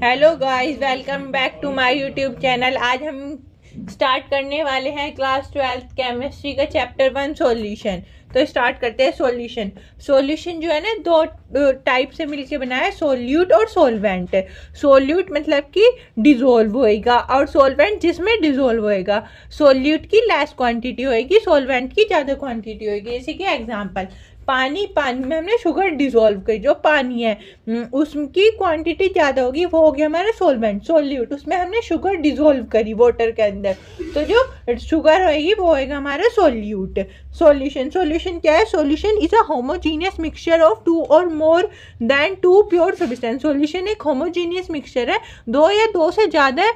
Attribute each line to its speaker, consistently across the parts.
Speaker 1: Hello guys, welcome back to my YouTube channel. आज हम start करने वाले हैं क्लास 12th केमिस्ट्री का चैप्टर 1 सॉल्यूशन। तो स्टार्ट करते हैं। सॉल्यूशन जो है ना, दो टाइप से मिलके बना है, सोल्यूट और सोलवेंट। सोल्यूट मतलब कि डिजोल्व होएगा और सोलवेंट जिसमें डिजोल्व होएगा। सोल्यूट की लेस क्वांटिटी होएगी, सोलवेंट की ज़्यादा क्वांटिटी होएगी। जैसे कि एग्जांपल, पानी में हमने शुगर डिजोल्व करी, जो पानी है उसकी क्वांटिटी ज़्यादा होगी, वो हो गया हमारा सोलवेंट। सोल्यूट उसमें हमने शुगर डिजोल्व करी वाटर के अंदर, तो जो शुगर होएगी वो होएगा हमारा सोल्यूट। सॉल्यूशन क्या है? Solution is a homogeneous mixture of two or more than two pure substance. Solution एक होमोजीनियस मिक्सचर है, दो या दो से ज़्यादा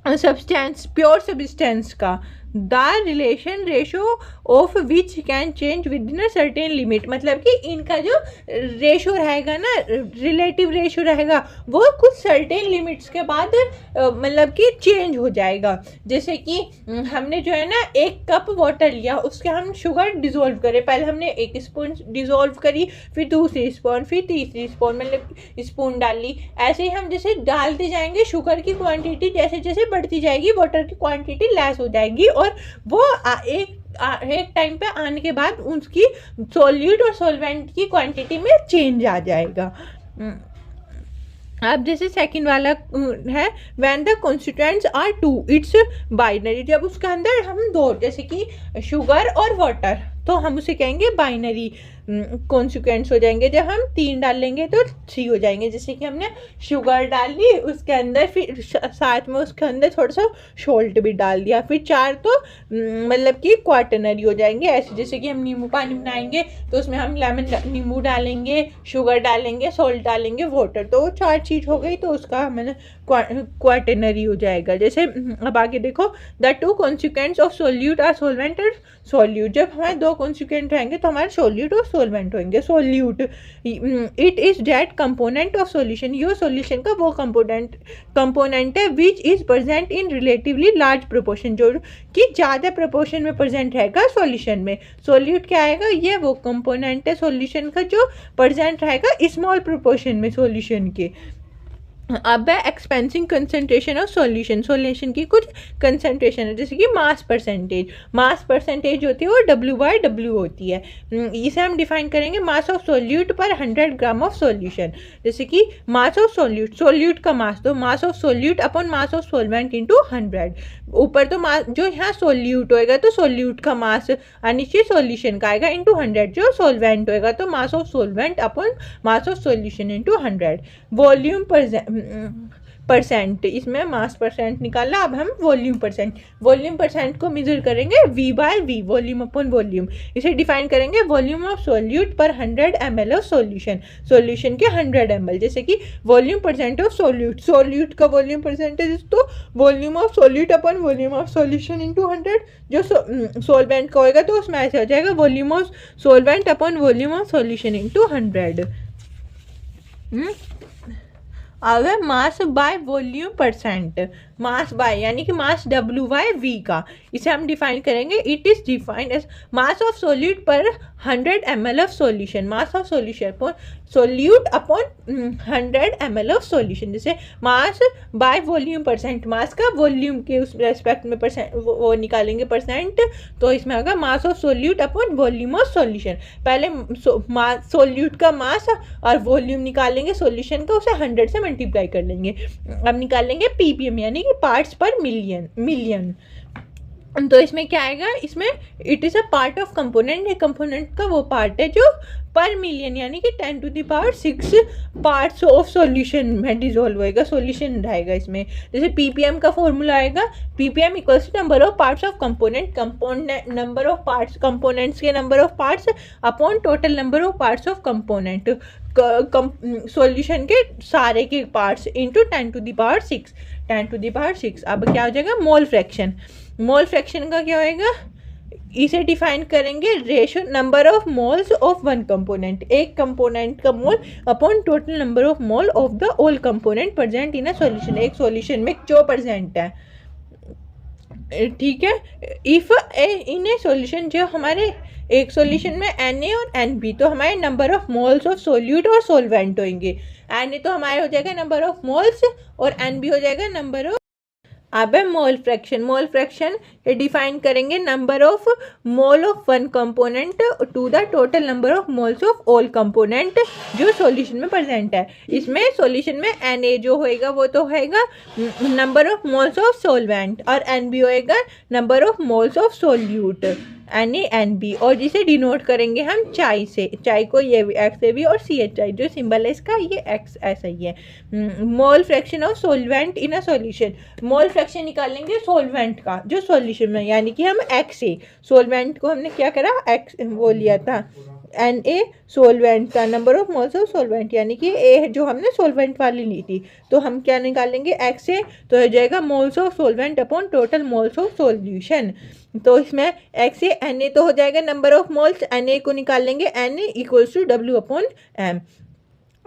Speaker 1: सब्सटेंस, प्योर सब्सटेंस का। The relation ratio of which can change within a certain limit. मतलब कि इनका जो रेशो रहेगा ना, रिलेटिव रेशो रहेगा, वो कुछ सर्टेन लिमिट्स के बाद मतलब कि चेंज हो जाएगा। जैसे कि हमने जो है ना 1 कप वाटर लिया, उसके हम शुगर डिजोल्व करें। पहले हमने 1 स्पून डिजोल्व करी, फिर दूसरी स्पून, फिर तीसरी स्पून, मतलब स्पून डाली। ऐसे ही हम जैसे डालते जाएंगे, शुगर की क्वांटिटी जैसे जैसे बढ़ती जाएगी, वाटर की क्वांटिटी लेस हो जाएगी, और वो एक टाइम पे आने के बाद उसकी सोल्यूट और सोलवेंट की क्वांटिटी में चेंज आ जाएगा। अब जैसे सेकंड वाला है, when the constituents are two, it's binary. जब उसके अंदर हम दो, जैसे कि शुगर और वाटर, तो हम उसे कहेंगे बाइनरी कॉन्सिक्वेंट्स हो जाएंगे। जब हम 3 डालेंगे तो 3 हो जाएंगे। जैसे कि हमने शुगर डाल ली, उसके अंदर फिर साथ में उसके अंदर थोड़ा सा सॉल्ट भी डाल दिया, फिर 4 तो मतलब कि क्वाटनरी हो जाएंगे। ऐसे जैसे कि हम नींबू पानी बनाएंगे तो उसमें हम नींबू डालेंगे, शुगर डालेंगे, सॉल्ट डालेंगे, वाटर, तो 4 चीज़ हो गई, तो उसका मैंने क्वाटनरी हो जाएगा। जैसे अब आगे देखो, the two consequents of solute are solvent और सोल्यूट। जब हमारे 2 कॉन्सिक्वेंट रहेंगे तो हमारे सोल्यूट और सोलवेंट होंगे। Solute it is that component of solution, ये सॉल्यूशन का वो कंपोनेंट है which is present in relatively large proportion, जो कि ज़्यादा प्रोपोर्शन में प्रेजेंट रहेगा सॉल्यूशन में। सोल्यूट क्या आएगा? ये वो कंपोनेंट है सॉल्यूशन का जो प्रेजेंट रहेगा स्मॉल प्रोपोर्शन में सॉल्यूशन के। अब है एक्सपेंसिंग कंसंट्रेशन ऑफ सॉल्यूशन की कुछ कंसंट्रेशन है, जैसे कि मास परसेंटेज होती है, वो W/W होती है। इसे हम डिफाइन करेंगे मास of solute per 100 gram of solution. जैसे कि मास ऑफ सोल्यूट का मास, तो मास of solute upon mass of solvent into 100। ऊपर तो मास जो यहाँ सोल्यूट होएगा तो सोल्यूट का मास, और नीचे सोल्यूशन का आएगा इंटू 100। जो सोलवेंट होएगा तो मास of solvent upon mass of solution into 100। Volume percent, इसमें मास परसेंट निकाला। अब हम वॉल्यूम परसेंट को मेजर करेंगे V/V, वॉल्यूम अपॉन वॉल्यूम। इसे डिफाइन करेंगे volume of solute per 100 ml of solution के 100 ml। जैसे कि वॉल्यूम परसेंट ऑफ सोल्यूट का वॉल्यूम परसेंटेज, तो volume of solute upon volume of solution into 100। जो सोलवेंट का होएगा तो उसमें ऐसे हो जाएगा volume of solvent upon volume of solution into 100। अब mass by volume percent, mass by यानी कि मास W/V का, इसे हम डिफाइन करेंगे। It is defined as mass of solute per 100 ml of solution, mass of solute upon 100 ml of solution. जैसे mass by volume percent, mass का volume के उस रेस्पेक्ट में परसेंट वो निकालेंगे परसेंट, तो इसमें आएगा मास of solute upon volume of solution. पहले सोल्यूट का मास और वॉल्यूम निकालेंगे सॉल्यूशन का, उसे 100 से मल्टीप्लाई कर लेंगे। अब निकालेंगे ppm यानी कि पार्ट्स पर मिलियन। तो इसमें क्या आएगा? इसमें it is a part of component, एक कंपोनेंट का वो पार्ट है जो पर मिलियन यानी कि 10⁶ पार्ट्स ऑफ सॉल्यूशन में डिजोल्व होएगा, सॉल्यूशन रहेगा इसमें। जैसे ppm का फॉर्मूला आएगा, ppm equals to number of parts of component number of parts, components के number of parts upon total number of parts of component, solution के सारे के पार्ट्स इंटू 10⁶। अब क्या हो जाएगा? मोल फ्रैक्शन का क्या होएगा? इसे डिफाइन करेंगे ratio number of moles of one component, एक कंपोनेंट का mole upon total number of mole of the all component present in a solution. एक सॉल्यूशन में जो प्रेजेंट है, ठीक है। इफ इन ए सॉल्यूशन, जो हमारे एक सॉल्यूशन में Na और Nb, तो हमारे number of moles of solute और सोलवेंट होंगे। Na तो हमारे हो जाएगा नंबर ऑफ मोल्स और Nb हो जाएगा नंबर ऑफ। अब है मोल फ्रैक्शन। मोल फ्रैक्शन ये डिफाइन करेंगे number of mole of one component to the total number of moles of all component जो सॉल्यूशन में प्रेजेंट है। इसमें सॉल्यूशन में Na जो होएगा वो तो होएगा number of moles of solvent और Nb होएगा number of moles of solute, NaNb, और जिसे डिनोट करेंगे हम चाय से। चाय को ये एक्स से भी और CHI जो सिंबल है इसका ये एक्स ऐसा ही है। Mole fraction of solvent in a solution. Mole fraction निकालेंगे सोलवेंट का जो सॉल्यूशन में, यानी कि हम एक्स से सोलवेंट को हमने क्या करा एक्स वो लिया था Na सोलवेंट का number of moles of solvent, यानी कि ए जो हमने सोलवेंट वाली ली थी, तो हम क्या निकालेंगे एक्स से, तो हो जाएगा moles of solvent upon total moles of solution. तो इसमें एक्स से Na तो हो जाएगा नंबर ऑफ मोल्स, Na को निकाल लेंगे Na equals to W upon M,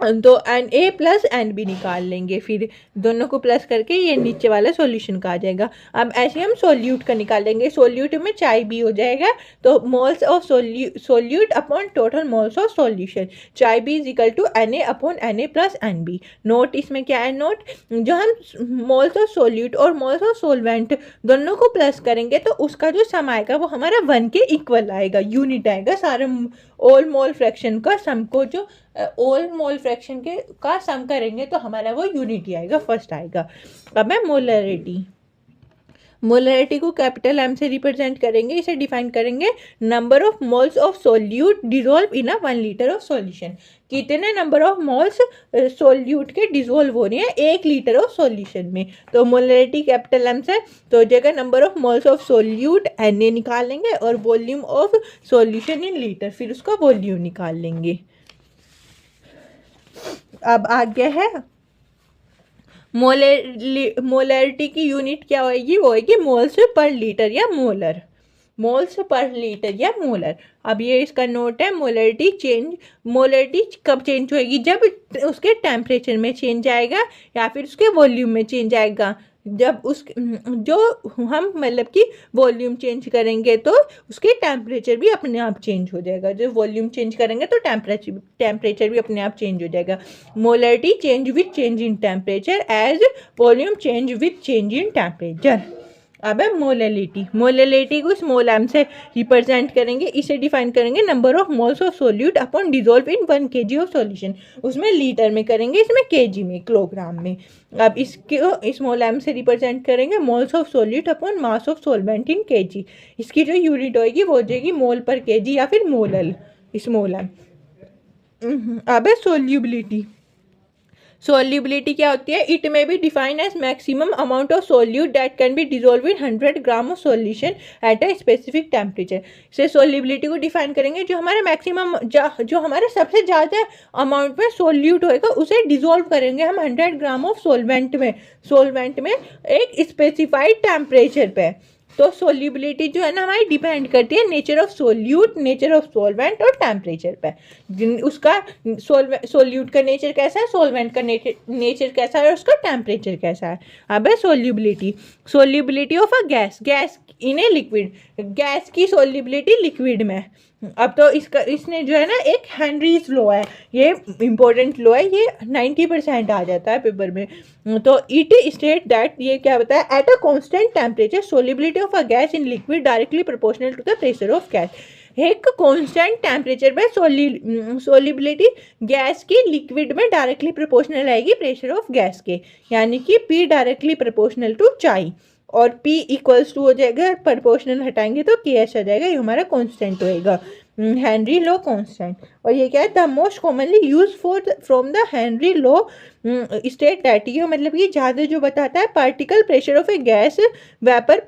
Speaker 1: तो Na प्लस Nb निकाल लेंगे, फिर दोनों को प्लस करके ये नीचे वाला सॉल्यूशन का आ जाएगा। अब ऐसे हम सोल्यूट का निकालेंगे। सोल्यूट में चाय भी हो जाएगा, तो moles of solute upon total moles of solution, chi B is equal to Na upon Na plus Nb। Note इसमें क्या है, नोट जो हम मोल्स ऑफ सोल्यूट और मोल्स ऑफ सोलवेंट दोनों को प्लस करेंगे तो उसका जो सम आएगा वो हमारा 1 के इक्वल आएगा, यूनिट आएगा। सारे ऑल मोल फ्रैक्शन का सम को जो ऑल मोल फ्रैक्शन के का सम करेंगे तो हमारा वो यूनिटी आएगा, फर्स्ट आएगा। अब है मोलरिटी। मोलरिटी को कैपिटल M से रिप्रेजेंट करेंगे। इसे डिफाइन करेंगे number of moles of solute dissolve in a 1 litre of solution. कितने नंबर ऑफ मोल्स सोल्यूट के डिसॉल्व हो रहे हैं 1 लीटर ऑफ सॉल्यूशन में, तो मोलरिटी कैपिटल M से, तो जगह number of moles of solute Na निकाल लेंगे और volume of solution in litre, फिर उसका वॉल्यूम निकाल लेंगे। अब आगे है मोलरिटी की यूनिट क्या होएगी, वो होएगी मोल्स पर लीटर या मोलर, मोल्स पर लीटर या मोलर। अब ये इसका नोट है, मोलरिटी कब चेंज होएगी, जब उसके टेम्परेचर में चेंज आएगा या फिर उसके वॉल्यूम में चेंज आएगा। जब उस जो हम मतलब कि वॉल्यूम चेंज करेंगे तो उसके टेम्परेचर भी अपने आप चेंज हो जाएगा। जब वॉल्यूम चेंज करेंगे तो टेम्परेचर भी अपने आप चेंज हो जाएगा। Molarity change with change in temperature as volume change with change in temperature. अब है मोलरिटी। मोलरिटी को स्मॉल m से रिप्रेजेंट करेंगे। इसे डिफाइन करेंगे number of moles of solute upon dissolve in 1 kg of solution. उसमें लीटर में करेंगे, इसमें kg में, किलोग्राम में। अब इसके स्मॉल m से रिप्रेजेंट करेंगे moles of solute upon mass of solvent in kg। इसकी जो यूनिट होगी वो हो जाएगी मोल पर kg या फिर मोलल, स्मॉल m। अब है सोल्यूबिलिटी। सोल्यूबिलिटी क्या होती है, it may be define as maximum amount of solute that can be dissolve in 100 gram of solution at a specific temperature. से सोल्यूबिलिटी को डिफाइन करेंगे, जो हमारे मैक्सिमम जो हमारे सबसे ज़्यादा अमाउंट में सोल्यूट होएगा उसे डिसॉल्व करेंगे हम 100 ग्राम ऑफ सोलवेंट में एक स्पेसिफाइड टेम्परेचर पे। तो सोल्यूबिलिटी जो है ना हमारी डिपेंड करती है nature of solute, nature of solvent और टेम्परेचर पे। उसका सोल्यूट का नेचर कैसा है, सोलवेंट का नेचर कैसा है और उसका टेम्परेचर कैसा है। अब है solubility of a gas in a liquid. Gas की सोल्यूबिलिटी लिक्विड में। अब तो इसने जो है ना एक हेनरीज लॉ है, ये इंपॉर्टेंट लॉ है, ये 90% आ जाता है पेपर में। तो इट स्टेट दैट, ये क्या बताया, at a constant temperature solubility of a gas in liquid directly proportional to the pressure of gas. एक कांस्टेंट टेम्परेचर पे सोल्यूबिलिटी गैस की लिक्विड में डायरेक्टली प्रोपोर्शनल आएगी प्रेशर ऑफ गैस के, यानी कि P डायरेक्टली प्रोपोर्शनल टू चाई, और P इक्वल्स टू हो जाएगा, प्रोपोर्शनल हटाएंगे तो KS आ जाएगा, ये हमारा कांस्टेंट होएगा, हेनरी लॉ कांस्टेंट। और ये क्या है, the most commonly use from the Henry law state that, ये मतलब कि ज़्यादा जो बताता है particle pressure of a gas vapour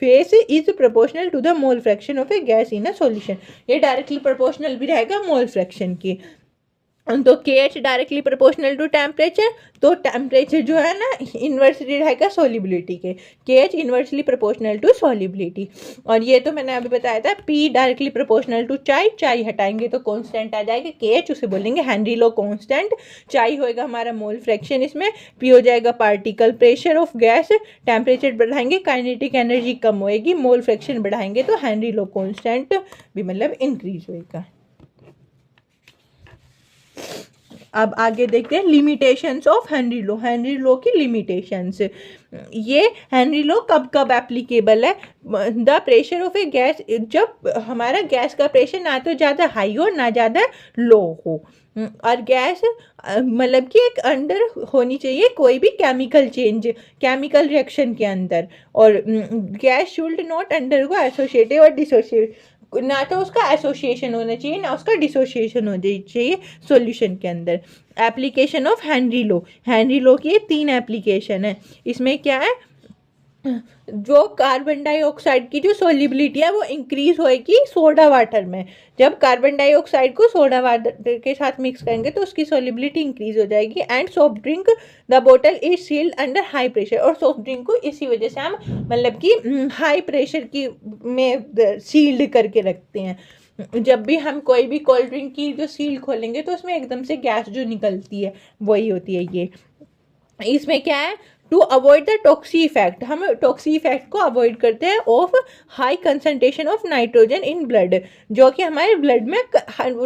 Speaker 1: phase is proportional to the mole fraction of a gas in a solution. ये डायरेक्टली प्रोपोर्शनल भी रहेगा मोल फ्रैक्शन की। तो K H directly proportional to temperature, तो टेम्परेचर जो है ना इन्वर्सली रहेगा सोलिबिलिटी के, K H inversely proportional to solubility. और ये तो मैंने अभी बताया था, पी डायरेक्टली प्रोपोर्शनल टू चाई, चाई हटाएंगे तो कांस्टेंट आ जाएगा के एच, उसे बोलेंगे हेनरी लो कांस्टेंट। चाई होएगा हमारा मोल फ्रैक्शन, इसमें पी हो जाएगा particle pressure of gas, temperature बढ़ाएंगे काइनेटिक एनर्जी कम होएगी, मोल फ्रैक्शन बढ़ाएंगे तो हेनरी लो कांस्टेंट भी मतलब इंक्रीज होएगा। अब आगे देखते हैं limitations of Henry law, Henry law की लिमिटेशंस। ये हेनरी लो कब कब एप्लीकेबल है? The pressure of a gas, जब हमारा गैस का प्रेशर ना तो ज़्यादा हाई हो ना ज़्यादा लो हो, और गैस मतलब कि एक अंडर होनी चाहिए कोई भी केमिकल चेंज, केमिकल रिएक्शन के अंदर, और gas should not undergo associative और डिसोसिएट, ना तो उसका एसोसिएशन होना चाहिए ना उसका डिसोसिएशन होना चाहिए सॉल्यूशन के अंदर। Application of Henry law, Henry law की 3 एप्लीकेशन है। इसमें क्या है, जो कार्बन डाइऑक्साइड की जो सोलिबिलिटी है वो इंक्रीज होएगी सोडा वाटर में। जब कार्बन डाइऑक्साइड को सोडा वाटर के साथ मिक्स करेंगे तो उसकी सोलिबिलिटी इंक्रीज हो जाएगी। एंड सॉफ्ट ड्रिंक द बोतल is sealed under high pressure, और सॉफ्ट ड्रिंक को इसी वजह से हम मतलब कि हाई प्रेशर की में सील्ड करके रखते हैं। जब भी हम कोई भी कोल्ड ड्रिंक की जो सील खोलेंगे तो उसमें एकदम से गैस जो निकलती है वही होती है ये। इसमें क्या है, to avoid the toxic effect, हम टॉक्सी इफेक्ट को अवॉइड करते हैं of high concentration of nitrogen in blood, जो कि हमारे ब्लड में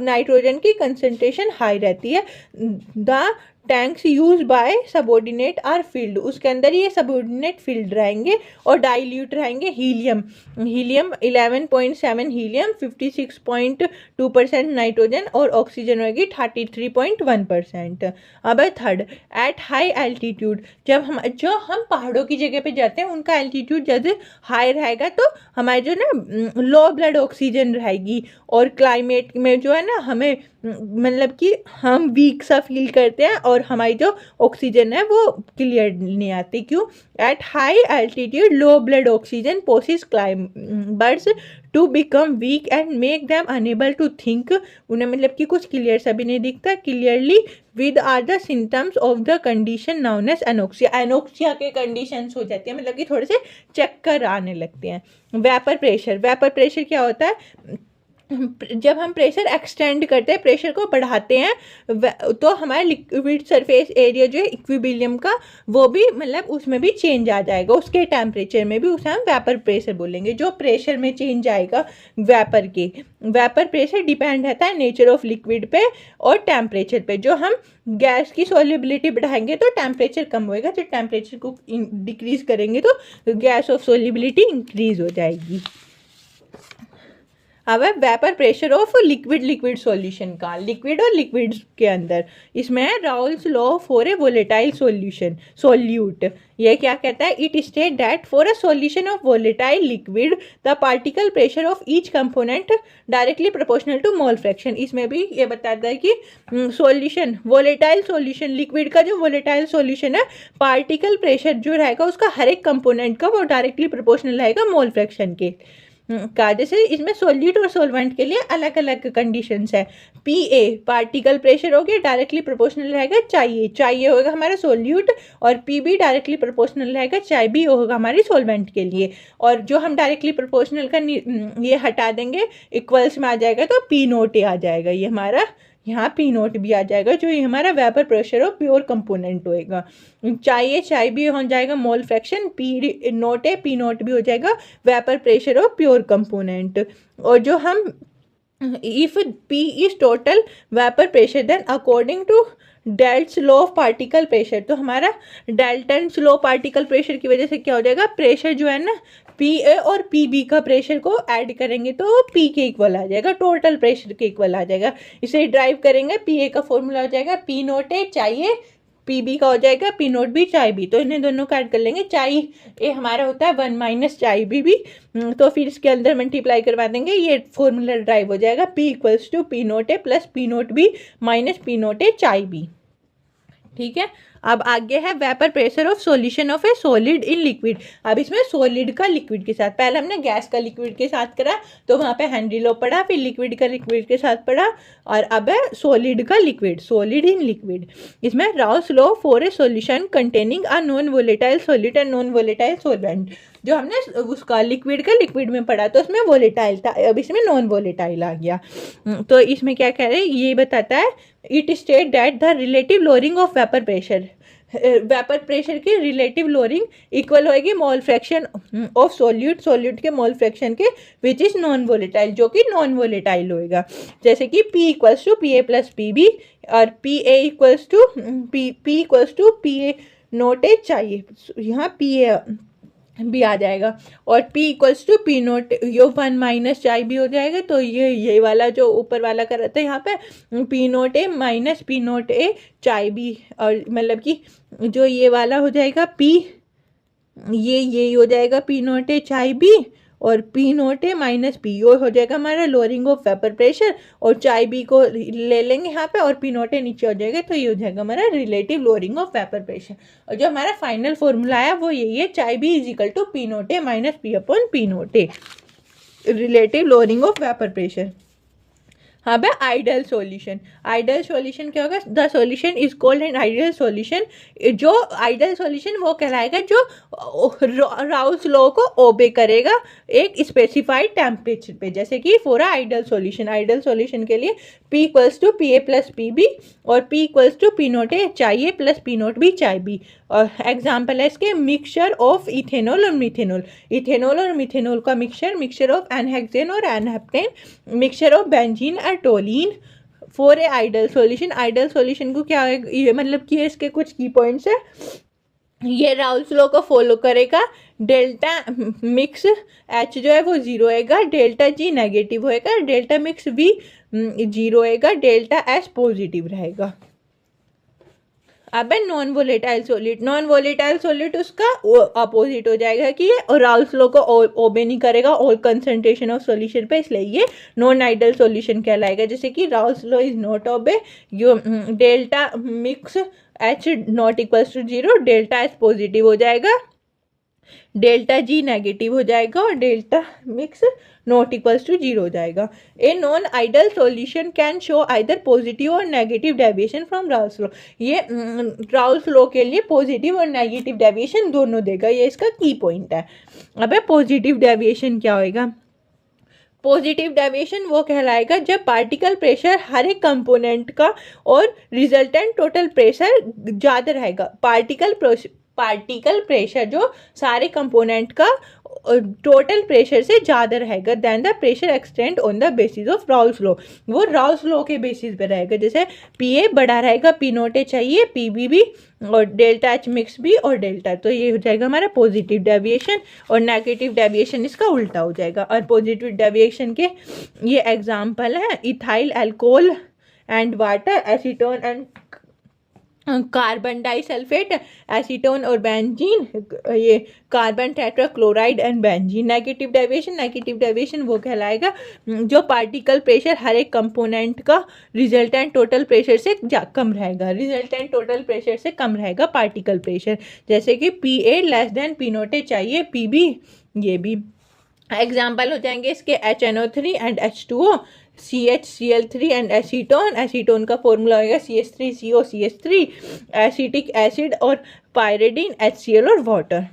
Speaker 1: नाइट्रोजन की कंसनट्रेशन हाई रहती है। The tanks use by subordinate are field, उसके अंदर ये सबऑर्डिनेट फील्ड रहेंगे और डाइल्यूट रहेंगे हीलियम, हीलियम 11.7 हीलियम, 56.2% नाइट्रोजन, और ऑक्सीजन होगी 33.1%। अब है थर्ड, एट हाई एल्टीट्यूड, जब हम पहाड़ों की जगह पे जाते हैं उनका एल्टीट्यूड जब हाई रहेगा तो हमारे जो ना लो ब्लड ऑक्सीजन रहेगी, और क्लाइमेट में जो है ना हमें मतलब कि हम वीक सा फील करते हैं और हमारी जो ऑक्सीजन है वो क्लियर नहीं आती। क्यों? At high altitude low blood oxygen poses climbers to become weak and make them unable to think, उन्हें मतलब कि कुछ क्लियर सा भी नहीं दिखता clearly. With are the symptoms of the condition known as anoxia, anoxia के कंडीशंस हो जाती है, मतलब कि थोड़े से चक्कर आने लगते हैं। वेपर प्रेशर, वेपर प्रेशर क्या होता है, जब हम प्रेशर एक्सटेंड करते हैं, प्रेशर को बढ़ाते हैं तो हमारा लिक्विड सरफेस एरिया जो है इक्विलिब्रियम का वो भी मतलब उसमें भी चेंज आ जाएगा, उसके टेम्परेचर में भी, उसे हम वेपर प्रेशर बोलेंगे। जो प्रेशर में चेंज आएगा वेपर के, वेपर प्रेशर डिपेंड रहता है नेचर ऑफ लिक्विड पे और टेम्परेचर पे। जो हम गैस की सोलिबिलिटी बढ़ाएंगे तो टेम्परेचर कम होएगा, जब टेम्परेचर को डिक्रीज करेंगे तो गैस ऑफ सोलिबिलिटी इंक्रीज हो जाएगी। अब है vapour pressure of liquid, liquid solution का, लिक्विड और लिक्विड के अंदर, इसमें है Raoult's law for a volatile solution solute. ये क्या कहता है, it state that for a solution of volatile liquid the particle pressure of each component directly proportional to mole fraction. इसमें भी ये बताता है कि सॉल्यूशन वोलेटाइल सॉल्यूशन, लिक्विड का जो वोलेटाइल सॉल्यूशन है, पार्टिकल प्रेशर जो रहेगा उसका हर एक कंपोनेंट का वो डायरेक्टली प्रोपोर्शनल रहेगा मोल फ्रैक्शन के का। जैसे इसमें सोल्यूट और सोलवेंट के लिए अलग अलग कंडीशंस है। पी ए पार्टिकल प्रेशर हो गया डायरेक्टली प्रोपोर्शनल रहेगा चाहिए होगा हमारा सोल्यूट, और पी बी डायरेक्टली प्रोपोर्शनल रहेगा चाय बी होगा हमारी सोलवेंट के लिए। और जो हम डायरेक्टली प्रोपोर्शनल का ये हटा देंगे इक्वल्स में आ जाएगा तो पी नोट ए आ जाएगा, ये हमारा यहाँ पी नोट भी आ जाएगा, जो ये हमारा वेपर प्रेशर और प्योर कंपोनेंट होएगा। चाय भी हो जाएगा मोल फ्रैक्शन, पी नोट है पी नोट भी हो जाएगा वेपर प्रेशर और प्योर कंपोनेंट। और जो हम if P is total vapour pressure then according to Dalton's law of particle pressure, तो हमारा डेल्टन्स लॉ पार्टिकल प्रेशर की वजह से क्या हो जाएगा, प्रेशर जो है ना पी ए और पी बी का प्रेशर को ऐड करेंगे तो पी के इक्वल आ जाएगा, टोटल प्रेशर के इक्वल आ जाएगा। इसे ड्राइव करेंगे, पी ए का फॉर्मूला हो जाएगा पी नोट ए चाहिए, पी बी का हो जाएगा पी नोट बी चाय बी, तो इन्हें दोनों का ऐड कर लेंगे। चाय ए हमारा होता है 1 माइनस चाय बी भी, तो फिर इसके अंदर मल्टीप्लाई करवा देंगे, ये फॉर्मूला ड्राइव हो जाएगा P equals to P note A plus P nought B minus P note A chi B. ठीक है। अब आगे है vapour pressure of solution of a solid in liquid. अब इसमें सॉलिड का लिक्विड के साथ, पहले हमने गैस का लिक्विड के साथ करा तो वहाँ पे हेनरी लॉ पढ़ा, फिर लिक्विड का लिक्विड के साथ पढ़ा, और अब है सॉलिड का लिक्विड, सॉलिड इन लिक्विड। इसमें Rouse law for A solution containing a non volatile solid and non volatile solvent. जो हमने उसका लिक्विड का लिक्विड में पढ़ा तो उसमें वोलेटाइल था, अब इसमें नॉन वोलेटाइल आ गया। तो इसमें क्या कह रहे हैं, ये बताता है it state that the relative lowering of vapour pressure, vapour pressure की रिलेटिव लोअरिंग इक्वल होएगी मोल फ्रैक्शन ऑफ सॉल्यूट, सॉल्यूट के मोल फ्रैक्शन के विच इज नॉन वोलेटाइल, जो कि नॉन वोलेटाइल होएगा। जैसे कि P equals to P A plus P B, और P A equals to P A nought A चाहिए, यहाँ पी ए भी आ जाएगा, और P equals to P nought यो 1 माइनस चाई भी हो जाएगा। तो ये वाला जो ऊपर वाला कर रहा था यहाँ पे P note A minus P note ए चाई भी, और मतलब कि जो ये वाला हो जाएगा P, ये हो जाएगा पी नोट ए चाई बी, और P note A minus P यो हो जाएगा हमारा लोअरिंग ऑफ वेपर प्रेशर, और चाई बी को ले लेंगे यहाँ पे और पी नोट ए नीचे हो जाएगा, तो ये हो जाएगा हमारा relative lowering of vapour pressure. और जो हमारा फाइनल फॉर्मूला है वो यही है, chi B is equal to P note A minus P upon P note A, relative lowering of vapour pressure. हाँ भाई, आइडियल सॉल्यूशन, आइडियल सॉल्यूशन क्या होगा, the solution is called an ideal solution. जो ideal solution वो कहलाएगा जो Rouse law को ओबे करेगा एक स्पेसिफाइड टेम्परेचर पे। जैसे कि for ideal solution, ideal solution के लिए P equals to P A plus P B, और P equals to P note A चाहिए plus P nought B chi B. और एग्जाम्पल है इसके मिक्सचर ऑफ इथेनॉल और मिथेनॉल, इथेनॉल और methanol का मिक्सचर, मिक्सचर ऑफ एनहेक्सेन और n heptane, mixture of benzene और toluene for a ideal solution. Ideal solution को क्या है, ये मतलब कि इसके कुछ की पॉइंट्स है, ये राउल्स लॉ को फॉलो करेगा, डेल्टा मिक्स H जो है वो 0 होएगा, डेल्टा G नेगेटिव होएगा, डेल्टा मिक्स V 0 होएगा, डेल्टा S पॉजिटिव रहेगा। अब है non volatile solid, non volatile solid उसका अपोजिट हो जाएगा कि ये राउल्स लॉ को ओबे नहीं करेगा और कंसंट्रेशन ऑफ सॉल्यूशन पे, इसलिए ये नॉन आइडियल सॉल्यूशन कहलाएगा। जैसे कि Raoult's law is not obey, यो delta mix H not equals to 0, delta S positive हो जाएगा, डेल्टा G नेगेटिव हो जाएगा, और delta mix not equals to 0 हो जाएगा। A non ideal solution can show either positive और negative deviation from Raoult's law. ये राउल्स लॉ के लिए पॉजिटिव और नेगेटिव डेविएशन दोनों देगा, ये इसका की पॉइंट है। अब पॉजिटिव डेविएशन क्या होएगा, पॉजिटिव डेविएशन वो कहलाएगा जब पार्टिकल प्रेशर हर एक कंपोनेंट का और रिजल्टेंट टोटल प्रेशर ज़्यादा रहेगा। पार्टिकल प्रेशर जो सारे कंपोनेंट का टोटल प्रेशर से ज़्यादा रहेगा than the pressure extend on the basis of Raoult's law, वो राउल्स लॉ के बेसिस पे रहेगा। जैसे पी ए बड़ा रहेगा, पी नोट ए चाहिए, पी बी भी, और डेल्टा एच मिक्स भी, और डेल्टा, तो ये हो जाएगा हमारा पॉजिटिव डेविएशन, और नेगेटिव डेविएशन इसका उल्टा हो जाएगा। और पॉजिटिव डेविएशन के ये एग्जाम्पल हैं ethyl alcohol and water, acetone and carbon disulphate, acetone और बेंजीन, ये carbon tetrachloride and benzene. Negative deviation वो कहलाएगा जो पार्टिकल प्रेशर हर एक कंपोनेंट का रिजल्टेंट टोटल प्रेशर से कम रहेगा, रिजल्टेंट टोटल प्रेशर से कम रहेगा पार्टिकल प्रेशर। जैसे कि P A less than P note A चाहिए, पी बी, ये भी एग्जाम्पल हो जाएंगे इसके HNO3 and H2O, CHCl3 and acetone, acetone का फॉर्मूला होगा CH3CO CH3, एसिटिक एसिड और पायरिडीन HCl और वाटर।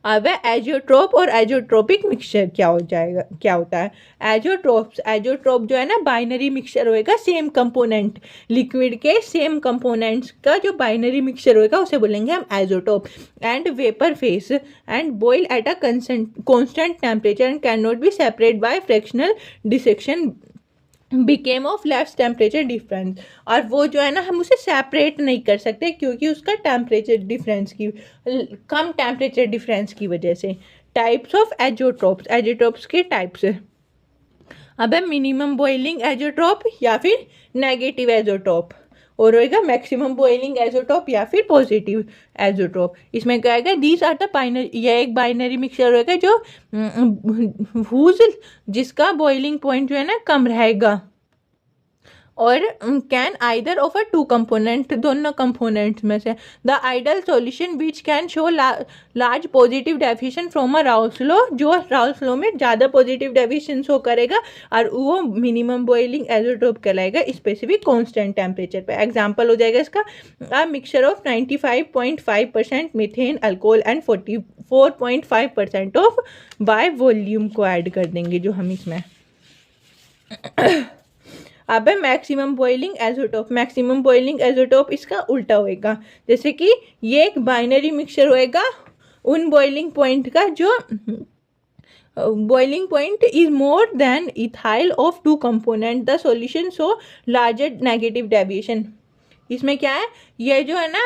Speaker 1: अब है एजियोट्रोप और एजियोट्रोपिक मिक्सचर क्या होता है। एजियोट्रोप जो है ना बाइनरी मिक्सचर होएगा, सेम कंपोनेंट, लिक्विड के सेम कंपोनेंट्स का जो बाइनरी मिक्सचर होएगा उसे बोलेंगे हम azeotrope. And vapour phase and boil at a constant temperature and can not be separate by fractional dissection became of less temperature difference. और वो जो है ना हम उसे सेपरेट नहीं कर सकते क्योंकि उसका टेम्परेचर डिफरेंस की, कम टेम्परेचर डिफरेंस की वजह से। टाइप्स ऑफ एजियोट्रोप्स के टाइप्स, अब है मिनिमम बॉइलिंग एजियोट्रोप या फिर नेगेटिव एजियोट्रोप, और होएगा मैक्सिमम बॉइलिंग एजियोट्रोप या फिर पॉजिटिव एजियोट्रोप। इसमें क्या आएगा, दीज आर द बाइनरी, यह एक बाइनरी मिक्सचर होएगा जो जिसका बॉइलिंग पॉइंट जो है ना कम रहेगा, और can either of a two component, दोनों कंपोनेंट्स में से। The ideal solution which can show large positive deviation from a Raoult's law, जो राउल्स लॉ में ज़्यादा पॉजिटिव डेविएशन शो करेगा और वो मिनिमम बॉइलिंग एजोटोप कहलाएगा स्पेसिफिक कांस्टेंट टेम्परेचर पे। एग्जांपल हो जाएगा इसका a mixture of 95.5% methane alcohol and 44.5% of by volume को ऐड कर देंगे जो हम इसमें। अब है मैक्सिमम बॉइलिंग एजोटोप। मैक्सिमम बॉइलिंग एजोटोप इसका उल्टा होएगा, जैसे कि ये एक बाइनरी मिक्सचर होएगा उन बॉइलिंग पॉइंट का जो boiling point is more than ethyl of two component, the solution show larger negative deviation। इसमें क्या है, ये जो है ना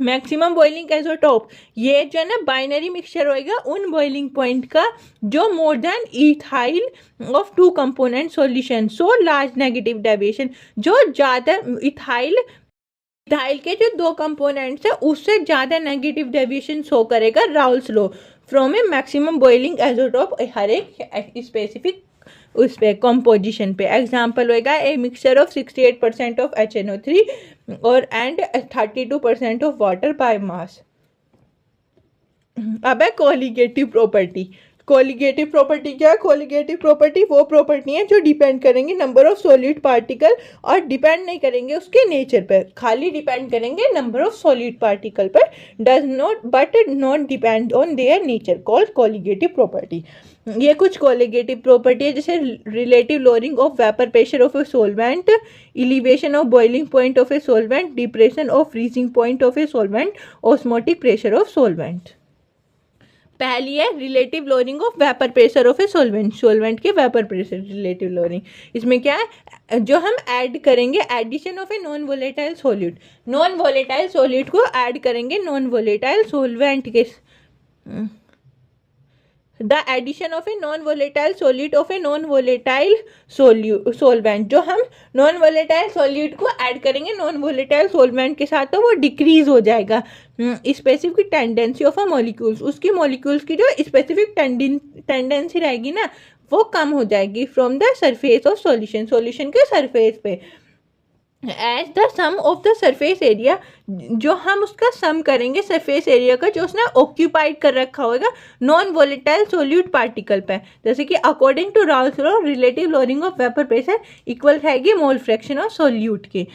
Speaker 1: मैक्सिमम बॉइलिंग एजोटोप, ये जो है ना बाइनरी मिक्सचर होएगा उन बॉइलिंग पॉइंट का जो more than ethyl of two component solution so large negative deviation, जो ज़्यादा इथाइल के जो दो कंपोनेंट्स है उससे ज़्यादा नेगेटिव डेविएशन शो करेगा Raoult's law from a maximum boiling azeotrope हर एक स्पेसिफिक उस पे कंपोजिशन पे। एग्जांपल होएगा a mixture of 68% of HNO3 और and 32% of water by mass. अब है कोलिगेटिव प्रॉपर्टी। कोलिगेटिव प्रॉपर्टी क्या है? कोलिगेटिव प्रॉपर्टी वो प्रॉपर्टी है जो डिपेंड करेंगे नंबर ऑफ सॉलिड पार्टिकल और डिपेंड नहीं करेंगे उसके नेचर पर, खाली डिपेंड करेंगे नंबर ऑफ सॉलिड पार्टिकल पर, does not but not depend on their nature, called colligative property. ये कुछ कोलिगेटिव प्रॉपर्टी है जैसे relative lowering of vapour pressure of a solvent, elevation of boiling point of a solvent, depression of freezing point of a solvent, osmotic pressure of solvent. पहली है relative lowering of vapour pressure of a solvent, solvent के vapour pressure relative lowering. इसमें क्या है, जो हम add करेंगे addition of a non volatile solute, non volatile solute को ऐड करेंगे नॉन वोलेटाइल सोलवेंट के, the addition of a non volatile solute of a non volatile solvent, जो हम नॉन वोलेटाइल सॉल्यूट को ऐड करेंगे नॉन वोलेटाइल सोलवेंट के साथ तो वो डिक्रीज हो जाएगा specific tendency of a molecules, उसकी मॉलिक्यूल्स की जो स्पेसिफिक टेंडेंसी रहेगी ना वो कम हो जाएगी from the surface of solution, solution के सरफेस पे। As the sum of the surface area, जो हम उसका सम करेंगे सरफेस एरिया का जो उसने ऑक्यूपाइड कर रखा होगा नॉन वोलेटाइल सोल्यूट पार्टिकल पे, जैसे कि according to Raoult's law relative lowering of vapour pressure equal रहेगी मोल फ्रैक्शन ऑफ सोल्यूट के।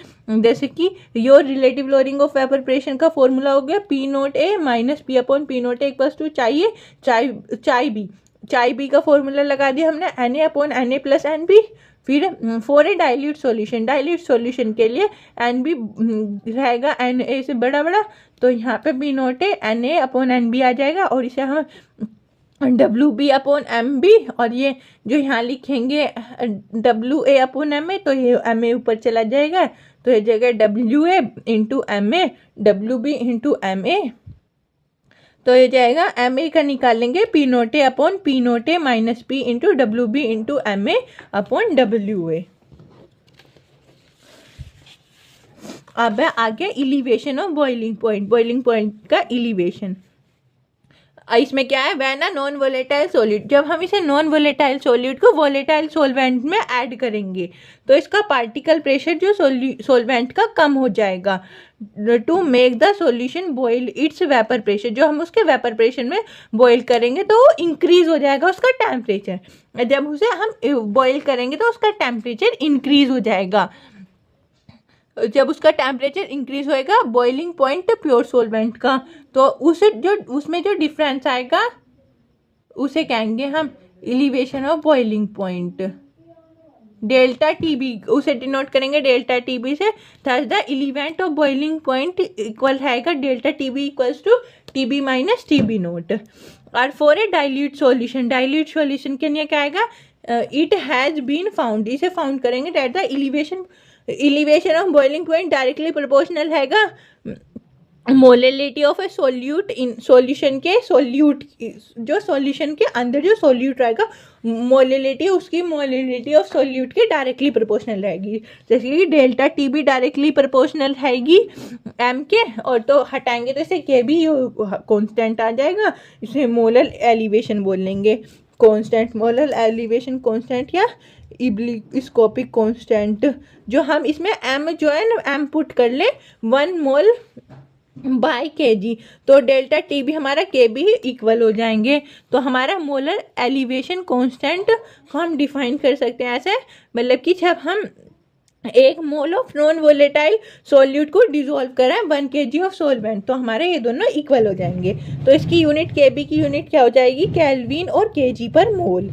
Speaker 1: जैसे कि your relative lowering of vapour pressure का फॉर्मूला हो गया P0A minus P upon P0A equals to चाहिए चाय बी का फॉर्मूला लगा दिया हमने Na upon Na plus NB। फिर फॉर ए डाइल्यूट सॉल्यूशन के लिए NB रहेगा Na से बड़ा, तो यहाँ पे B0A Na अपॉन NB आ जाएगा और इसे हम WB अपॉन MB, और ये जो यहाँ लिखेंगे WA अपॉन MA तो ये MA ऊपर चला जाएगा तो ये जगह WA into MA, WB into MA, तो ये जाएगा MA का निकालेंगे P0A upon P0A minus P into WB into MA upon WA। अब आगे एलिवेशन ऑफ बॉइलिंग पॉइंट का एलिवेशन। इसमें क्या है, वह ना नॉन वोलेटाइल सॉल्यूट, जब हम इसे नॉन वोलेटाइल सॉल्यूट को वोलेटाइल सोलवेंट में ऐड करेंगे तो इसका पार्टिकल प्रेशर जो सोलवेंट का कम हो जाएगा to make the solution boil its vapour pressure, जो हम उसके वेपर प्रेशर में बॉयल करेंगे तो वो इंक्रीज हो जाएगा उसका टेम्परेचर, जब उसे हम बॉयल करेंगे तो उसका टेम्परेचर इंक्रीज हो जाएगा। जब उसका टेम्परेचर इंक्रीज होएगा बॉइलिंग पॉइंट प्योर सोलवेंट का, तो उसमें जो डिफरेंस आएगा उसे कहेंगे हम elevation of boiling point, delta TB उसे डिनोट करेंगे डेल्टा TB से। थर्ड द एलिवेंट ऑफ बॉइलिंग पॉइंट इक्वल रहेगा delta TB equals to TB minus TB nought. और फॉर ए डाइल्यूट सॉल्यूशन के लिए क्या आएगा, इट हैज़ बीन फाउंड, इसे फाउंड करेंगे that the elevation of boiling point directly proportional हैगा molality of A solute in solution के, जो सॉल्यूशन के अंदर जो सोल्यूट रहेगा मोलेलिटी, उसकी मोलेलिटी ऑफ सोल्यूट के डायरेक्टली प्रोपोर्शनल रहेगी। जैसे कि डेल्टा TB डायरेक्टली प्रोपोर्शनल रहेगी M के, और तो हटाएंगे तो इसे K भी कांस्टेंट आ जाएगा, इसे मोलर एलिवेशन बोल लेंगे, कांस्टेंट मोलर एलिवेशन कांस्टेंट या इब्लिस्कोपिक कांस्टेंट, जो हम इसमें m जो है ना m पुट कर ले 1 मोल बाय kg, तो डेल्टा टी भी हमारा के भी इक्वल हो जाएंगे। तो हमारा मोलर एलिवेशन कांस्टेंट को हम डिफाइन कर सकते हैं ऐसे, मतलब कि जब हम 1 mole of non volatile solute को डिसॉल्व करें 1 kg ऑफ सॉल्वेंट, तो हमारे ये दोनों इक्वल हो जाएंगे। तो इसकी यूनिट केबी की यूनिट क्या हो जाएगी, केल्विन और केजी पर mole.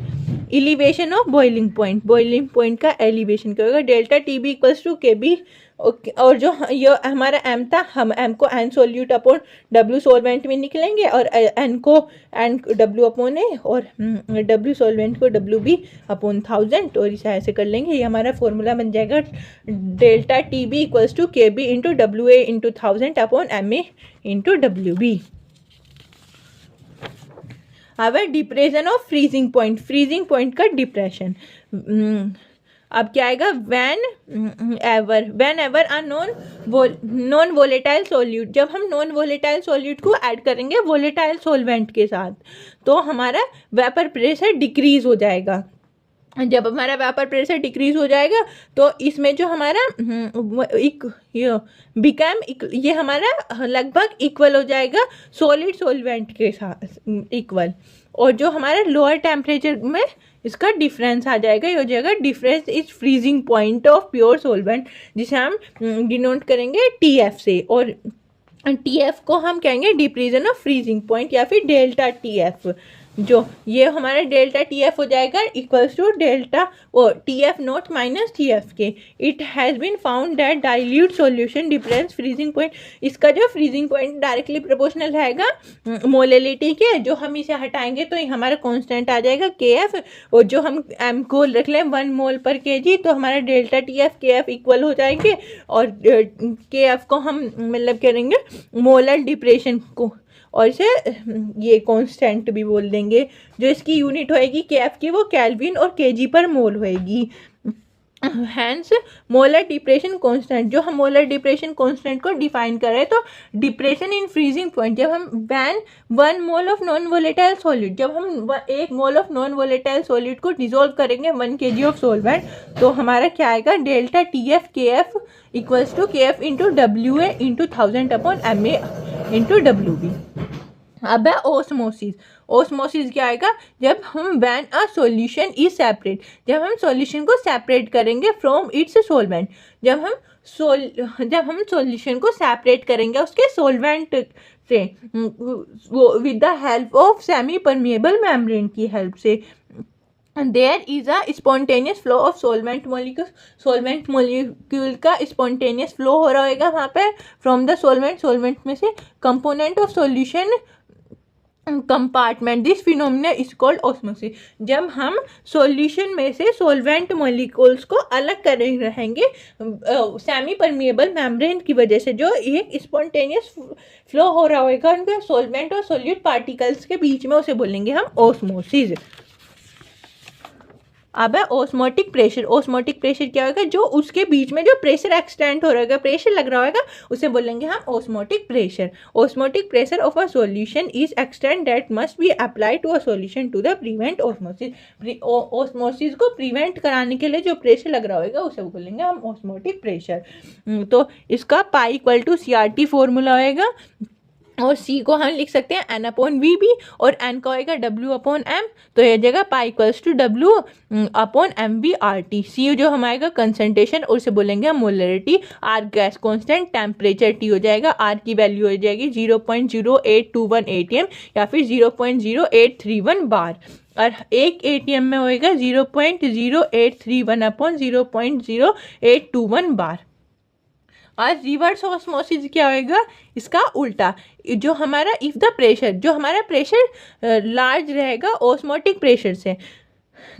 Speaker 1: Elevation of boiling point, boiling point का एलिवेशन क्या होगा, delta T B equals to K B. और जो ये हमारा m था, हम m को n solute upon w solvent में निकलेंगे, और n को n w अपॉन a, और w सॉल्वेंट को w b अपॉन 1000, और इसे ऐसे कर लेंगे। ये हमारा फॉर्मूला बन जाएगा delta T B equals to K B into W A into 1000 upon M A into W B. अब depression of freezing point, freezing point का डिप्रेशन अब क्या आएगा, whenever a non volatile solute, जब हम non volatile solute को add करेंगे volatile solvent के साथ, तो हमारा वेपर प्रेशर डिक्रीज हो जाएगा। जब हमारा वेपर प्रेशर डिक्रीज हो जाएगा तो इसमें जो हमारा ये हमारा लगभग इक्वल हो जाएगा सॉलिड सोलवेंट के साथ इक्वल, और जो हमारा लोअर टेम्परेचर में इसका डिफरेंस आ जाएगा, ये हो जाएगा difference is freezing point of pure solvent, जिसे हम डिनोट करेंगे TF से, और TF को हम कहेंगे डिप्रेशन ऑफ फ्रीजिंग पॉइंट या फिर डेल्टा TF। जो ये हमारा डेल्टा TF हो जाएगा equals to delta TF naught minus TF के। It has been found that dilute solution difference freezing point, इसका जो फ्रीजिंग पॉइंट डायरेक्टली प्रोपोर्शनल रहेगा मोलेलिटी के, जो हम इसे हटाएंगे तो हमारा कांस्टेंट आ जाएगा KF, और जो हम m को रख लें 1 मोल पर kg, तो हमारा डेल्टा TF KF इक्वल हो जाएंगे, और KF को हम मतलब करेंगे मोलर डिप्रेशन को, और इसे ये कांस्टेंट भी बोल देंगे। जो इसकी यूनिट होएगी KF की, वो केल्विन और kg पर मोल होएगी। हैंस मोलर डिप्रेशन कांस्टेंट, जो हम मोलर डिप्रेशन कांस्टेंट को डिफाइन कर रहे हैं, तो डिप्रेशन इन फ्रीजिंग पॉइंट, जब हम when 1 mole of non volatile solute, जब हम 1 mole of non volatile solute को डिसॉल्व करेंगे 1 kg ऑफ सॉल्वेंट, तो हमारा क्या आएगा, delta TF KF equals to KF into WA into 1000 upon MA into WB। अब है ओस्मोसिस, ओस्मोसिस क्या आएगा, जब हम when a solution is separate, जब हम सॉल्यूशन को सेपरेट करेंगे फ्रॉम इट्स सॉल्वेंट, जब हम सॉल्यूशन को सेपरेट करेंगे उसके सॉल्वेंट से with the help of semi permeable membrane की हेल्प से, there is a spontaneous flow of solvent molecule, solvent molecule का स्पॉन्टेनियस फ्लो हो रहा होगा वहाँ पे फ्रॉम द सॉल्वेंट, सॉल्वेंट में से component of solution compartment, this phenomena is called osmosis. जब हम सॉल्यूशन में से सॉल्वेंट मॉलिक्यूल्स को अलग कर रहेंगे सेमी परमिएबल मेम्ब्रेन की वजह से, जो एक स्पॉन्टेनियस फ्लो हो रहा होगा उनके सॉल्वेंट और सॉल्यूट पार्टिकल्स के बीच में, उसे बोलेंगे हम ऑस्मोसिस। अब है ओस्मोटिक प्रेशर, ओस्मोटिक प्रेशर क्या होगा, जो उसके बीच में जो प्रेशर एक्सटेंड हो रहा होगा, प्रेशर लग रहा होगा, उसे बोलेंगे हम osmotic pressure. Osmotic pressure of a solution is extend that must be applied to a solution to the prevent osmosis. Osmosis को प्रिवेंट कराने के लिए जो प्रेशर लग रहा होगा उसे बोलेंगे हम ओस्मोटिक प्रेशर। तो इसका pi equal to CRT formula होएगा, और C को हम लिख सकते हैं N अपॉन VB, और N का होएगा W अपॉन M, तो ये जगह pi equals to W upon MBRT। C जो हम आएगा कंसंट्रेशन, और उसे बोलेंगे हम molarity. R gas constant, temperature T हो जाएगा, R की वैल्यू हो जाएगी 0.0821 ATM या फिर 0.0831 बार, और 1 ATM में होएगा 0.0831 अपॉन 0.0821 बार। और रिवर्स ऑस्मोसिस क्या होएगा, इसका उल्टा, जो हमारा इफ द प्रेशर, जो हमारा प्रेशर लार्ज रहेगा ऑस्मोटिक प्रेशर से,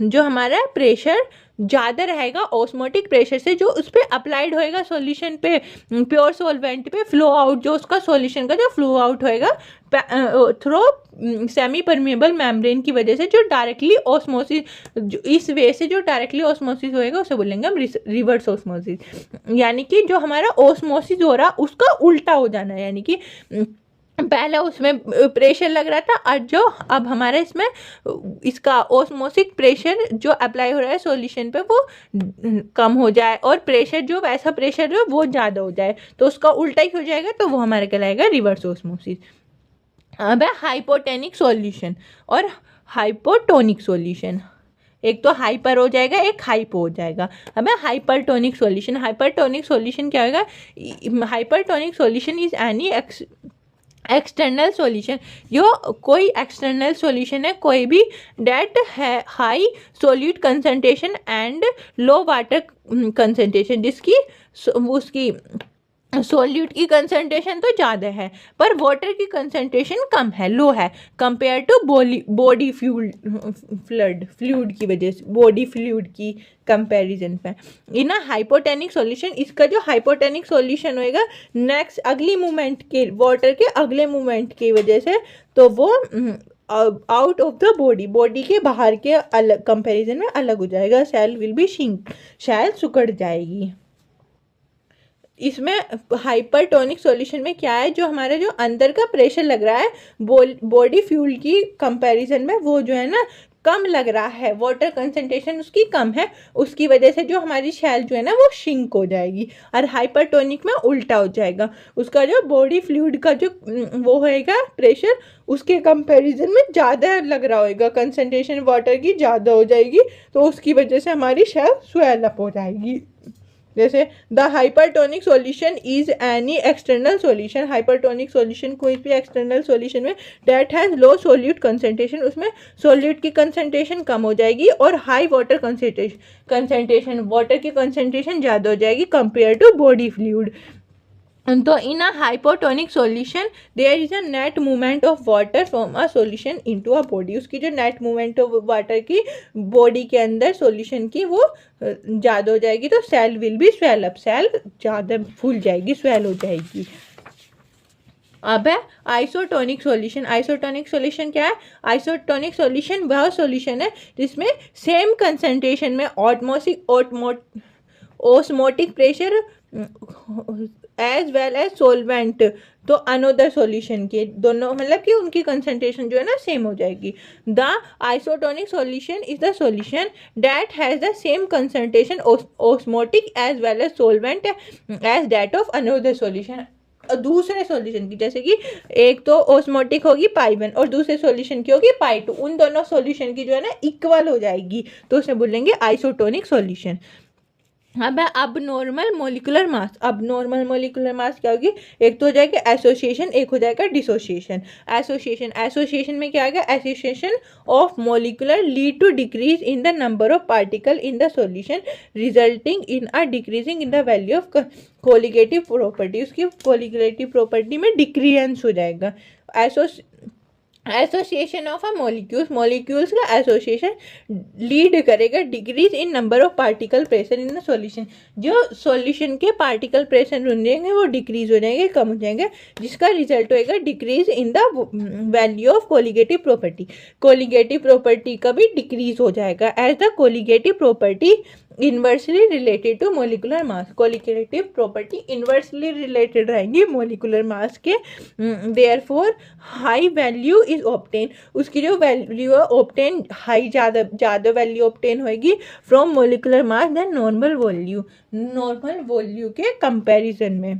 Speaker 1: जो हमारा प्रेशर ज़्यादा रहेगा ऑस्मोटिक प्रेशर से, जो उस पर अप्लाइड होएगा सॉल्यूशन पे, प्योर सॉल्वेंट पे, फ्लो आउट, जो उसका सॉल्यूशन का जो फ्लो आउट होएगा थ्रू सेमी परमिएबल मेम्ब्रेन की वजह से, जो डायरेक्टली ऑस्मोसिस, इस वे से जो डायरेक्टली ऑस्मोसिस होएगा उसे बोलेंगे हम रिवर्स ऑस्मोसिस। यानी कि जो हमारा ऑस्मोसिस हो रहा उसका उल्टा हो जाना है, यानी कि पहले उसमें प्रेशर लग रहा था और जो अब हमारा इसमें इसका ऑस्मोसिक प्रेशर जो अप्लाई हो रहा है सॉल्यूशन पे वो कम हो जाए और प्रेशर जो वैसा प्रेशर जो वो ज़्यादा हो जाए तो उसका उल्टा ही हो जाएगा, तो वो हमारा कहलाएगा रिवर्स ऑस्मोसिस। अब है हाइपोटेनिक सॉल्यूशन और हाइपोटोनिक सॉल्यूशन। एक तो हाइपर हो जाएगा, एक हाइपो हो जाएगा। अब है हाइपरटोनिक सॉल्यूशन। हाइपरटोनिक सॉल्यूशन क्या होगा? Hypertonic solution is any external solution, जो कोई एक्सटर्नल सॉल्यूशन है कोई भी डेट है high solute concentration and low water concentration, जिसकी उसकी सोल्यूट की कंसंट्रेशन तो ज़्यादा है पर वाटर की कंसंट्रेशन कम है, लो है कंपेयर टू बॉडी फ्लूइड की वजह से, बॉडी फ्लूइड की कंपैरिजन पे। इन हाइपोटेनिक सॉल्यूशन, इसका जो हाइपोटेनिक सॉल्यूशन होएगा नेक्स्ट अगली मूवमेंट के वाटर के अगले मूवमेंट की वजह से, तो वो आउट ऑफ द बॉडी के बाहर के अलग कंपैरिजन में अलग हो जाएगा। Cell will be shrink, cell सिकुड़ जाएगी। इसमें हाइपरटोनिक सॉल्यूशन में क्या है, जो हमारा जो अंदर का प्रेशर लग रहा है बॉडी फ्यूल की कंपैरिजन में वो जो है ना कम लग रहा है, वाटर कंसंट्रेशन उसकी कम है, उसकी वजह से जो हमारी शैल जो है ना वो शिंक हो जाएगी। और हाइपरटोनिक में उल्टा हो जाएगा, उसका जो बॉडी फ्लूइड का जो वो होएगा प्रेशर उसके कंपैरिजन में ज़्यादा लग रहा होएगा, कंसंट्रेशन वाटर की ज़्यादा हो जाएगी, तो उसकी वजह से हमारी शैल स्वेल अप हो जाएगी। जैसे the hypertonic solution is any external solution, hypertonic solution कोई भी एक्सटर्नल सॉल्यूशन में that has low solute concentration, उसमें सोल्यूट की कंसंट्रेशन कम हो जाएगी और हाई वाटर कंसंट्रेशन वाटर की कंसंट्रेशन ज़्यादा हो जाएगी कंपेयर टू बॉडी फ्लूइड। तो in a hypotonic solution there is a net movement of water from a solution into a body, उसकी जो नेट मूवमेंट ऑफ वाटर की बॉडी के अंदर सॉल्यूशन की वो ज़्यादा हो जाएगी, तो cell will be swell up, cell ज़्यादा फूल जाएगी, स्वेल हो जाएगी। अब है आइसोटोनिक सॉल्यूशन। आइसोटोनिक सॉल्यूशन क्या है? आइसोटोनिक सॉल्यूशन वह सॉल्यूशन है जिसमें सेम कंसंट्रेशन में osmotic pressure as well as solvent, तो अनोदर सॉल्यूशन के दोनों मतलब कि उनकी कंसंट्रेशन जो है ना सेम हो जाएगी। The isotonic solution is the solution that has the same concentration osmotic as well as solvent as that of another solution, दूसरे सॉल्यूशन की, जैसे कि एक तो ऑस्मोटिक होगी π1 और दूसरे सॉल्यूशन की होगी π2, उन दोनों सॉल्यूशन की जो है ना इक्वल हो जाएगी, तो उसे बोलेंगे आइसोटोनिक सॉल्यूशन। अब है अब नॉर्मल मोलिकुलर मास। अब नॉर्मल मोलिकुलर मास क्या होगी? एक तो हो जाएगा एसोसिएशन, एक हो जाएगा डिसोसिएशन। एसोसिएशन में क्या आएगा? Association of molecular lead to decrease in the number of particle in the solution resulting in a decreasing in the value of colligative property, उसकी कोलिगेटिव प्रॉपर्टी में डिक्रीजेंस हो जाएगा। एसोसिएशन ऑफ अ मॉलिक्यूल्स का association lead करेगा decrease in number of particle pressure in the solution, जो solution के particle pressure होंगे वो डिक्रीज हो जाएंगे, कम हो जाएंगे, जिसका रिजल्ट होएगा decrease in the value of colligative property. Colligative property का भी डिक्रीज हो जाएगा as the colligative property inversely related to molecular mass. Colligative property inversely related रहेंगी मोलिकुलर मास के, therefore high value is obtain, उसकी जो value है obtain high ज़्यादा वैल्यू ऑब्टेन होएगी from molecular mass than normal value के comparison में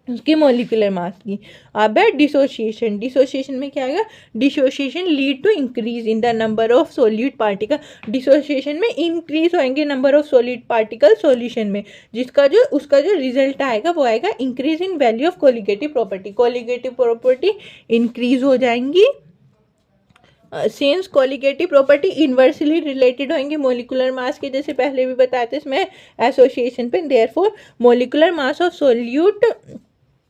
Speaker 1: उसकी मोलिकुलर मास की। अब है डिसोसिएशन में क्या आएगा? Dissociation lead to increase in the number of solute particle, dissociation में इंक्रीज होंगे number of solute particle solution में, जिसका जो उसका जो रिजल्ट आएगा वो आएगा increase in value of colligative property increase हो जाएंगी। Since colligative property inversely related होंगे मोलिकुलर मास के, जैसे पहले भी बताए थे इसमें एसोसिएशन पे, therefore molecular mass of solute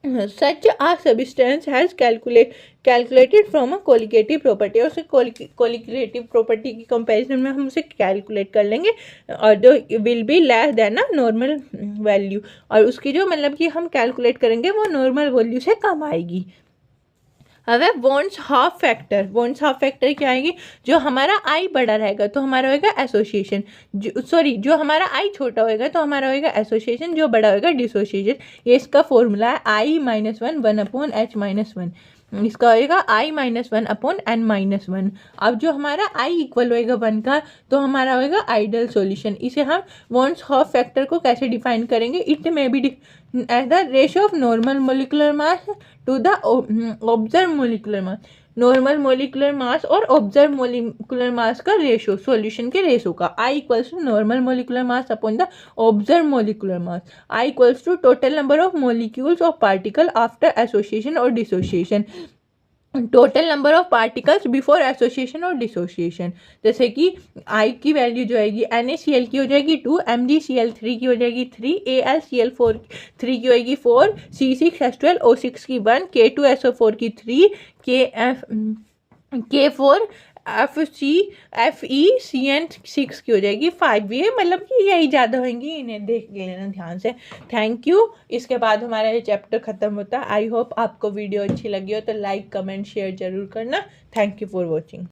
Speaker 1: such a substance has calculated from a colligative property, और उसे कोलिगेटिव प्रॉपर्टी की कंपैरिजन में हम उसे कैलकुलेट कर लेंगे और जो will be less than a normal value, और उसकी जो मतलब कि हम कैलकुलेट करेंगे वो नॉर्मल वैल्यू से कम आएगी। अब है wants half factor. Wants half factor क्या आएगी, जो हमारा आई बड़ा रहेगा तो हमारा होएगा एसोसिएशन, जो हमारा आई छोटा होएगा तो हमारा होएगा एसोसिएशन, जो बड़ा होएगा डिसोसिएशन। ये इसका फॉर्मूला है I-1 इसका होएगा I-1/n-1। अब जो हमारा I इक्वल होएगा 1 का तो हमारा होएगा आइडियल सॉल्यूशन। इसे हम वॉन्ट्स हाफ फैक्टर को कैसे डिफाइन करेंगे, it may be as the ratio of normal molecular mass to the observe molecular mass. Normal molecular mass और ऑब्जर्व मोलिकुलर मास का रेशो, सॉल्यूशन के रेशो का। I equals to normal molecular mass upon the observe molecular mass. I equals to total number of molecules of particle after association और dissociation, total number of particles before association और dissociation. जैसे कि I की value जो आएगी NaCl की हो जाएगी 2, MgCl3 की हो जाएगी 3, AlCl3 की होएगी 4, C6H12O6 की 1, K2SO4 की 3, K4 FeCN6 की हो जाएगी 5। ये मतलब कि यही ज़्यादा होंगी, इन्हें देख लेना ध्यान से। Thank you. इसके बाद हमारा ये चैप्टर ख़त्म होता है। आई होप आपको वीडियो अच्छी लगी हो तो लाइक कमेंट शेयर ज़रूर करना। Thank you for watching.